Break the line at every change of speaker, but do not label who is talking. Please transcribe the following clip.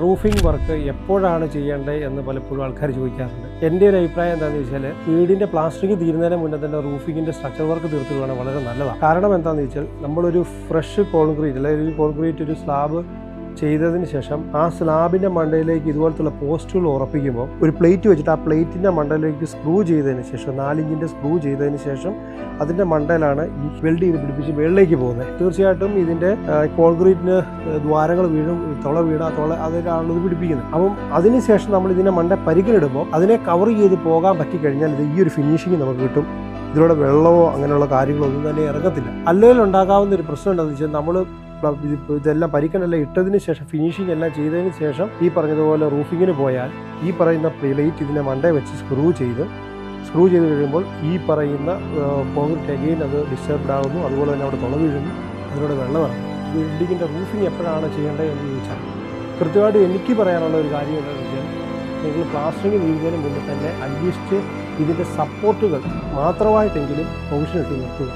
Roofing work എപ്പോഴാണ് ചെയ്യേണ്ടത് എന്ന് പലപ്പോഴും ആൾക്കാർ ചോദിക്കാറുണ്ട്. എൻ്റെ ഒരു അഭിപ്രായം എന്താണെന്ന് വെച്ചാൽ വീടിൻ്റെ പ്ലാസ്റ്ററിങ് തീരുന്നതിന് മുന്നേ തന്നെ റൂഫിങ്ങിൻ്റെ സ്ട്രക്ചർ വർക്ക് തീർത്തുകയാണ് വളരെ നല്ലതാണ്. കാരണം എന്താണെന്ന് വെച്ചാൽ നമ്മളൊരു ഫ്രഷ് കോൺക്രീറ്റ് അല്ലെങ്കിൽ ഒരു കോൺക്രീറ്റ് ഒരു സ്ലാബ് ചെയ്തതിന് ശേഷം ആ സ്ലാബിൻ്റെ മണ്ടയിലേക്ക് ഇതുപോലത്തുള്ള പോസ്റ്റുകൾ ഉറപ്പിക്കുമ്പോൾ ഒരു പ്ലേറ്റ് വെച്ചിട്ട് ആ പ്ലേറ്റിൻ്റെ മണ്ടയിലേക്ക് സ്ക്രൂ ചെയ്തതിന് ശേഷം 4 ഇഞ്ചിൻ്റെ സ്ക്രൂ ചെയ്തതിന് ശേഷം അതിൻ്റെ മണ്ടയിലാണ് ഈ വെൽഡ് ചെയ്ത് പിടിപ്പിച്ച് മുകളിലേക്ക് പോകുന്നത്. തീർച്ചയായിട്ടും ഇതിൻ്റെ കോൺക്രീറ്റിന് ദ്വാരങ്ങൾ വീഴും, തുള വീണ തുള അതിലാണത് പിടിപ്പിക്കുന്നത്. അപ്പം അതിനുശേഷം നമ്മൾ ഇതിനെ മണ്ട പരിഗണിടുമ്പോൾ അതിനെ കവർ ചെയ്ത് പോകാൻ പറ്റിക്കഴിഞ്ഞാൽ ഇത് ഈ ഒരു ഫിനിഷിങ് നമുക്ക് കിട്ടും. ഇതിലൂടെ വെള്ളമോ അങ്ങനെയുള്ള കാര്യങ്ങളോ ഒന്നും തന്നെ ഇറങ്ങത്തില്ല. അല്ലെങ്കിൽ ഉണ്ടാകാവുന്ന ഒരു പ്രശ്നം എന്താണെന്ന് വെച്ചാൽ നമ്മൾ ഇതെല്ലാം പരിക്കനെല്ലാം ഇട്ടതിന് ശേഷം ഫിനിഷിംഗ് എല്ലാം ചെയ്തതിന് ശേഷം ഈ പറഞ്ഞതുപോലെ റൂഫിങ്ങിന് പോയാൽ ഈ പറയുന്ന പ്ലേറ്റ് ഇതിനെ മണ്ടേ വെച്ച് സ്ക്രൂ ചെയ്ത് കഴിയുമ്പോൾ ഈ പറയുന്ന കോൺക്രീറ്റ് അഗെയിൻ അത് ഡിസ്റ്റർബ്ഡ് ആകുന്നു. അതുപോലെ തന്നെ അവിടെ തുള വീഴുന്നു, അതിലൂടെ വെള്ളം ഇറങ്ങും. ബിൽഡിങ്ങിൻ്റെ റൂഫിംഗ് എപ്പോഴാണ് ചെയ്യേണ്ടത് എന്ന് ചോദിച്ചാൽ കൃത്യമായിട്ട് എനിക്ക് പറയാനുള്ള ഒരു കാര്യം എന്താണെന്ന് വെച്ചാൽ നിങ്ങൾ പ്ലാസ്റ്ററിങ് വീഴുന്നതിന് മുന്നേ തന്നെ അറ്റ്ലീസ്റ്റ് ഇതിൻ്റെ സപ്പോർട്ടുകൾ മാത്രമായിട്ടെങ്കിലും പ്രൊവിഷൻ ഇട്ട് നിർത്തുക.